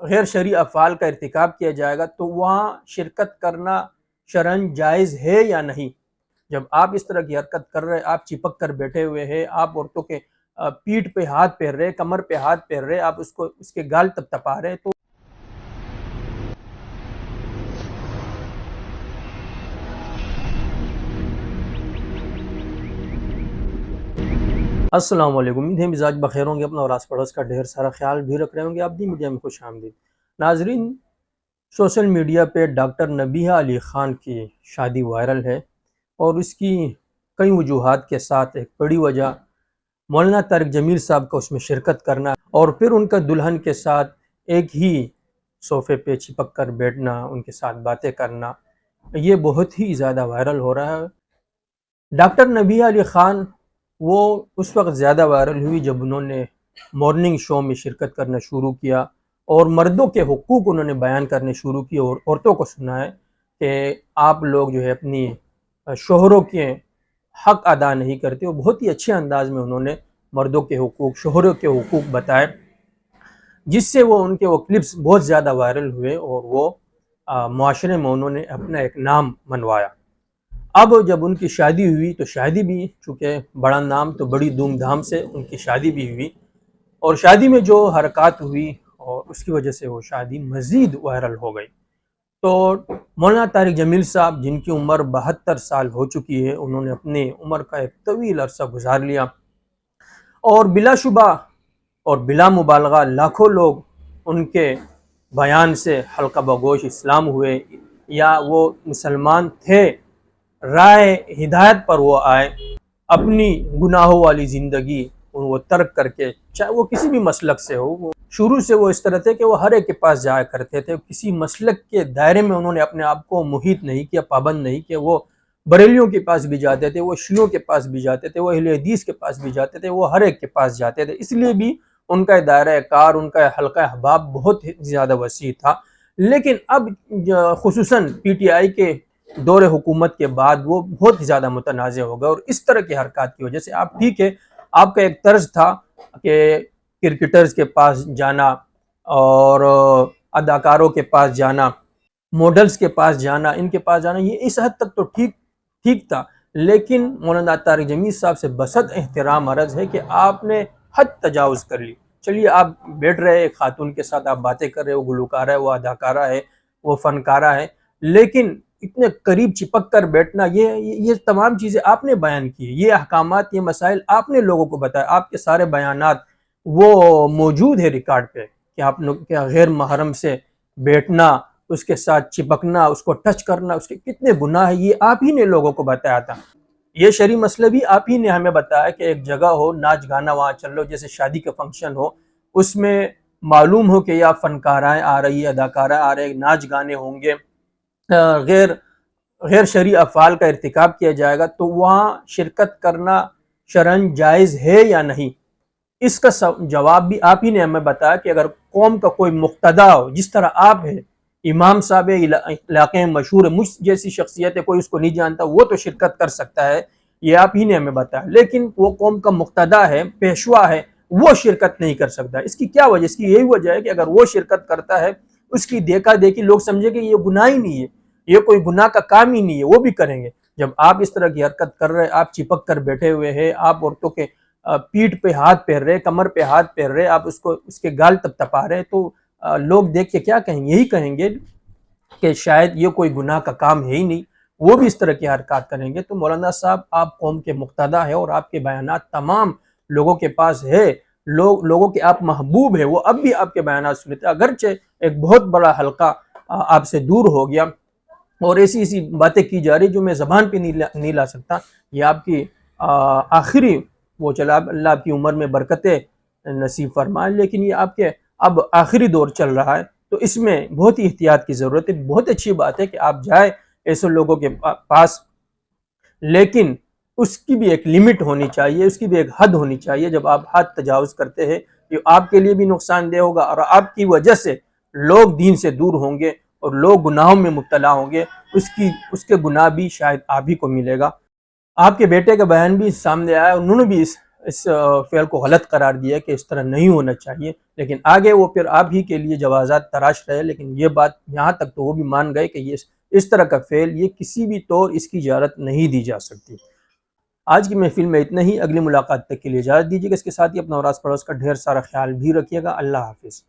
غیر شرعی افعال کا ارتکاب کیا جائے گا تو وہاں شرکت کرنا شرعاً جائز ہے یا نہیں؟ جب آپ اس طرح کی حرکت کر رہے، آپ چپک کر بیٹھے ہوئے ہیں، آپ عورتوں کے پیٹھ پہ ہاتھ پھیر رہے، کمر پہ ہاتھ پھیر رہے، آپ اس کے گال تپ تپا رہے، تو السلام علیکم، امید ہے مزاج بخیر ہوں گے، اپنا اور آس پڑوس کا ڈھیر سارا خیال بھی رکھ رہے ہوں گے۔ آپ دی میڈیا میں خوش آمدید ناظرین۔ سوشل میڈیا پہ ڈاکٹر نبیہہ علی خان کی شادی وائرل ہے، اور اس کی کئی وجوہات کے ساتھ ایک بڑی وجہ مولانا طارق جمیل صاحب کا اس میں شرکت کرنا، اور پھر ان کا دلہن کے ساتھ ایک ہی صوفے پہ چپک کر بیٹھنا، ان کے ساتھ باتیں کرنا، یہ بہت ہی زیادہ وائرل ہو رہا ہے۔ ڈاکٹر نبیہہ علی خان وہ اس وقت زیادہ وائرل ہوئی جب انہوں نے مارننگ شو میں شرکت کرنا شروع کیا، اور مردوں کے حقوق انہوں نے بیان کرنے شروع کیے، اور عورتوں کو سنائے کہ آپ لوگ جو ہے اپنی شوہروں کے حق ادا نہیں کرتے، اور بہت ہی اچھے انداز میں انہوں نے مردوں کے حقوق، شوہروں کے حقوق بتائے، جس سے وہ ان کے وہ کلپس بہت زیادہ وائرل ہوئے، اور وہ معاشرے میں انہوں نے اپنا ایک نام منوایا۔ اب جب ان کی شادی ہوئی تو شادی بھی چونکہ بڑا نام، تو بڑی دھوم دھام سے ان کی شادی بھی ہوئی، اور شادی میں جو حرکات ہوئی اور اس کی وجہ سے وہ شادی مزید وائرل ہو گئی۔ تو مولانا طارق جمیل صاحب، جن کی عمر 72 سال ہو چکی ہے، انہوں نے اپنی عمر کا ایک طویل عرصہ گزار لیا، اور بلا شبہ اور بلا مبالغہ لاکھوں لوگ ان کے بیان سے حلقہ بگوش اسلام ہوئے، یا وہ مسلمان تھے، رائے ہدایت پر وہ آئے، اپنی گناہوں والی زندگی وہ ترک کر کے، چاہے وہ کسی بھی مسلک سے ہو، شروع سے وہ اس طرح تھے کہ وہ ہر ایک کے پاس جایا کرتے تھے، کسی مسلک کے دائرے میں انہوں نے اپنے آپ کو محیط نہیں کیا، پابند نہیں کیا۔ وہ بریلیوں کے پاس بھی جاتے تھے، وہ شیعوں کے پاس بھی جاتے تھے، وہ اہل حدیث کے پاس بھی جاتے تھے، وہ ہر ایک کے پاس جاتے تھے، اس لیے بھی ان کا دائرہ کار، ان کا حلقہ احباب بہت زیادہ وسیع تھا۔ لیکن اب خصوصاً پی ٹی آئی کے دور حکومت کے بعد وہ بہت زیادہ متنازع ہو گئے، اور اس طرح کی حرکات کی وجہ سے آپ ٹھیک ہے، آپ کا ایک طرز تھا کہ کرکٹرز کے پاس جانا، اور اداکاروں کے پاس جانا، ماڈلز کے پاس جانا، ان کے پاس جانا، یہ اس حد تک تو ٹھیک تھا، لیکن مولانا طارق جمیل صاحب سے بسط احترام عرض ہے کہ آپ نے حد تجاوز کر لی۔ چلیے، آپ بیٹھ رہے ایک خاتون کے ساتھ، آپ باتیں کر رہے، وہ گلوکارہ ہے، وہ اداکارہ ہے، وہ فنکارہ ہے، لیکن اتنے قریب چپک کر بیٹھنا، یہ تمام چیزیں آپ نے بیان کی، یہ احکامات، یہ مسائل آپ نے لوگوں کو بتایا، آپ کے سارے بیانات وہ موجود ہے ریکارڈ پہ، کہ آپ لوگ کیا غیر محرم سے بیٹھنا، اس کے ساتھ چپکنا، اس کو ٹچ کرنا، اس کے کتنے گناہ ہیں، یہ آپ ہی نے لوگوں کو بتایا تھا۔ یہ شرعی مسئلہ بھی آپ ہی نے ہمیں بتایا کہ ایک جگہ ہو، ناچ گانا وہاں چل رہا ہو، جیسے شادی کا فنکشن ہو، اس میں معلوم ہو کہ یا فنکارائیں آ رہی ہے، اداکارہ آ رہے، ناچ گانے ہوں گے، غیر شرعی افعال کا ارتکاب کیا جائے گا تو وہاں شرکت کرنا شرعاً جائز ہے یا نہیں؟ اس کا جواب بھی آپ ہی نے ہمیں بتایا کہ اگر قوم کا کوئی مقتدی ہو، جس طرح آپ ہیں، امام صاحب علاقے میں مشہور ہے، مجھ جیسی شخصیت ہے، کوئی اس کو نہیں جانتا، وہ تو شرکت کر سکتا ہے، یہ آپ ہی نے ہمیں بتایا، لیکن وہ قوم کا مقتدی ہے، پیشوا ہے، وہ شرکت نہیں کر سکتا۔ اس کی کیا وجہ؟ اس کی یہی وجہ ہے کہ اگر وہ شرکت کرتا ہے، اس کی دیکھا دیکھی لوگ سمجھے کہ یہ گناہ ہی نہیں ہے، یہ کوئی گناہ کا کام ہی نہیں ہے، وہ بھی کریں گے۔ جب آپ اس طرح کی حرکت کر رہے، آپ چپک کر بیٹھے ہوئے ہیں، آپ عورتوں کے پیٹھ پہ ہاتھ پھیر رہے، کمر پہ ہاتھ پھیر رہے، آپ اس کے گال تپ تپا رہے، تو لوگ دیکھ کے کیا کہیں گے؟ یہی کہیں گے کہ شاید یہ کوئی گناہ کا کام ہے ہی نہیں، وہ بھی اس طرح کی حرکات کریں گے۔ تو مولانا صاحب، آپ قوم کے مقتدی ہیں، اور آپ کے بیانات تمام لوگوں کے پاس ہے، لوگوں کے آپ محبوب ہیں، وہ اب بھی آپ کے بیانات سنتے ہیں، اگرچہ ایک بہت بڑا حلقہ آپ سے دور ہو گیا، اور ایسی باتیں کی جا رہی جو میں زبان پہ نہیں لا سکتا۔ یہ آپ کی آخری وہ چلا، اللہ آپ کی عمر میں برکتیں نصیب فرمائے، لیکن یہ آپ کے اب آخری دور چل رہا ہے، تو اس میں بہت ہی احتیاط کی ضرورت ہے۔ بہت اچھی بات ہے کہ آپ جائیں ایسے لوگوں کے پاس، لیکن اس کی بھی ایک لمٹ ہونی چاہیے، اس کی بھی ایک حد ہونی چاہیے۔ جب آپ حد تجاوز کرتے ہیں، یہ آپ کے لیے بھی نقصان دہ ہوگا، اور آپ کی وجہ سے لوگ دین سے دور ہوں گے، اور لوگ گناہوں میں مبتلا ہوں گے، اس کے گناہ بھی شاید آپ ہی کو ملے گا۔ آپ کے بیٹے کا بیان بھی سامنے آیا، انہوں نے بھی اس فعل کو غلط قرار دیا کہ اس طرح نہیں ہونا چاہیے، لیکن آگے وہ پھر آپ ہی کے لیے جوازات تراش رہے، لیکن یہ بات یہاں تک تو وہ بھی مان گئے کہ یہ اس طرح کا فعل یہ کسی بھی طور اس کی اجازت نہیں دی جا سکتی۔ آج کی محفل میں اتنا ہی، اگلی ملاقات تک کے لیے اجازت دیجیے گا، اس کے ساتھ ہی اپنا اور آس پڑوس کا ڈھیر سارا خیال بھی رکھیے گا۔ اللہ حافظ۔